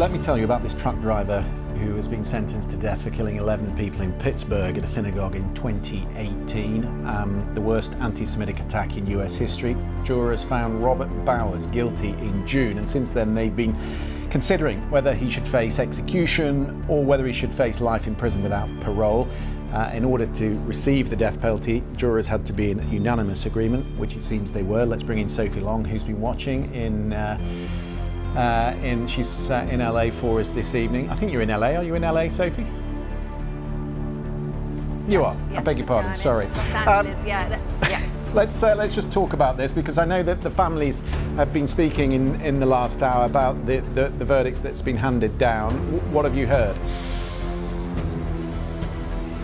Let me tell you about this truck driver who has been sentenced to death for killing 11 people in Pittsburgh at a synagogue in 2018. The worst anti-Semitic attack in US history. Jurors found Robert Bowers guilty in June, and since then they've been considering whether he should face execution or whether he should face life in prison without parole. In order to receive the death penalty, jurors had to be in a unanimous agreement, which it seems they were. Let's bring in Sophie Long, who's been watching she's in LA for us this evening. I think you're in LA. Are you in LA, Sophie? You are. Yes, I beg your pardon. Sorry. Yeah. Let's just talk about this, because I know that the families have been speaking in the last hour about the verdicts that's been handed down. What have you heard?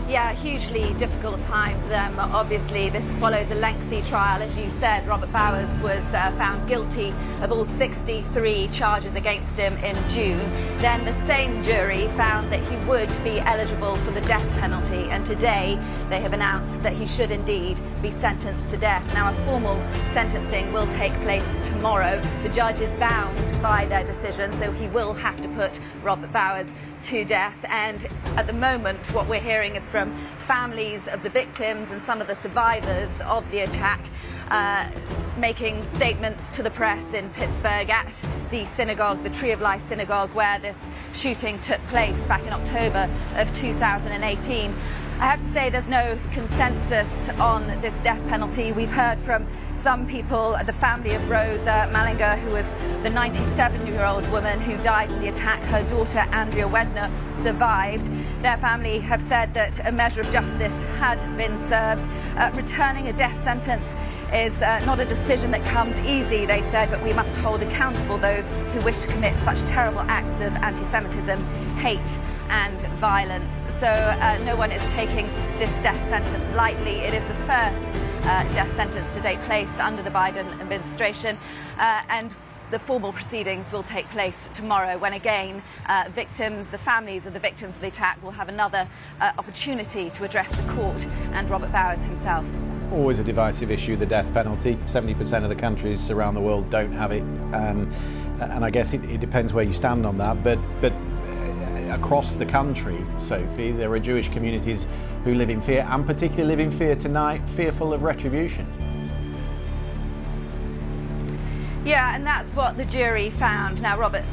Yeah, hugely difficult time for them. Obviously, this follows a lengthy trial. As you said, Robert Bowers was found guilty of all 63 charges against him in June. Then the same jury found that he would be eligible for the death penalty, and today they have announced that he should indeed be sentenced to death. Now, a formal sentencing will take place tomorrow. The judge is bound by their decision, so he will have to put Robert Bowers to death. And at the moment, what we're hearing is from families of the victims and some of the survivors of the attack making statements to the press in Pittsburgh at the synagogue, the Tree of Life synagogue, where this shooting took place back in October of 2018. I have to say there's no consensus on this death penalty. We've heard from some people, the family of Rosa Malinger, who was the 97-year-old woman who died in the attack. Her daughter, Andrea Wedner, survived. Their family have said that a measure of justice had been served. Returning a death sentence is not a decision that comes easy, they said, but we must hold accountable those who wish to commit such terrible acts of anti-Semitism, hate and violence. So no one is taking this death sentence lightly. It is the first death sentence to take place under the Biden administration, and the formal proceedings will take place tomorrow, when again victims, the families of the victims of the attack, will have another opportunity to address the court and Robert Bowers himself. Always a divisive issue, the death penalty. 70% of the countries around the world don't have it, and I guess it depends where you stand on that. But across the country, Sophie, there are Jewish communities who live in fear, and particularly live in fear tonight, fearful of retribution. Yeah, and that's what the jury found. Now, Robert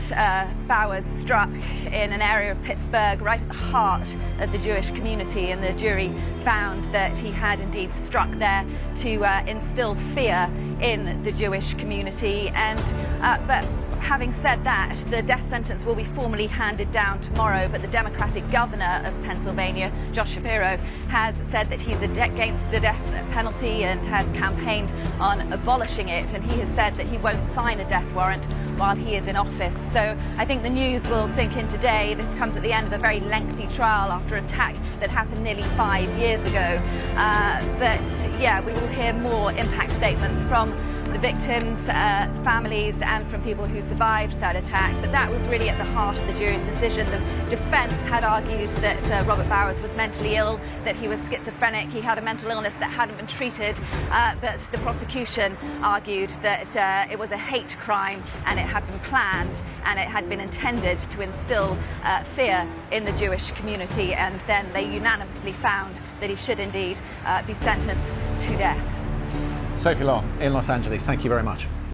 Bowers struck in an area of Pittsburgh right at the heart of the Jewish community, and the jury found that he had indeed struck there to instill fear in the Jewish community. And but having said that, the death sentence will be formally handed down tomorrow, but the Democratic governor of Pennsylvania, Josh Shapiro, has said that he's against the death penalty and has campaigned on abolishing it, and he has said that he won't sign a death warrant while he is in office. So I think the news will sink in today. This comes at the end of a very lengthy trial after an attack that happened nearly 5 years ago. But yeah, we will hear more impact statements from the victims, families, and from people who survived that attack. But that was really at the heart of the jury's decision. The defence had argued that Robert Bowers was mentally ill, that he was schizophrenic, he had a mental illness that hadn't been treated, but the prosecution argued that it was a hate crime and it had been planned and it had been intended to instill fear in the Jewish community, and then they unanimously found that he should indeed be sentenced to death. Sophie Long in Los Angeles, thank you very much.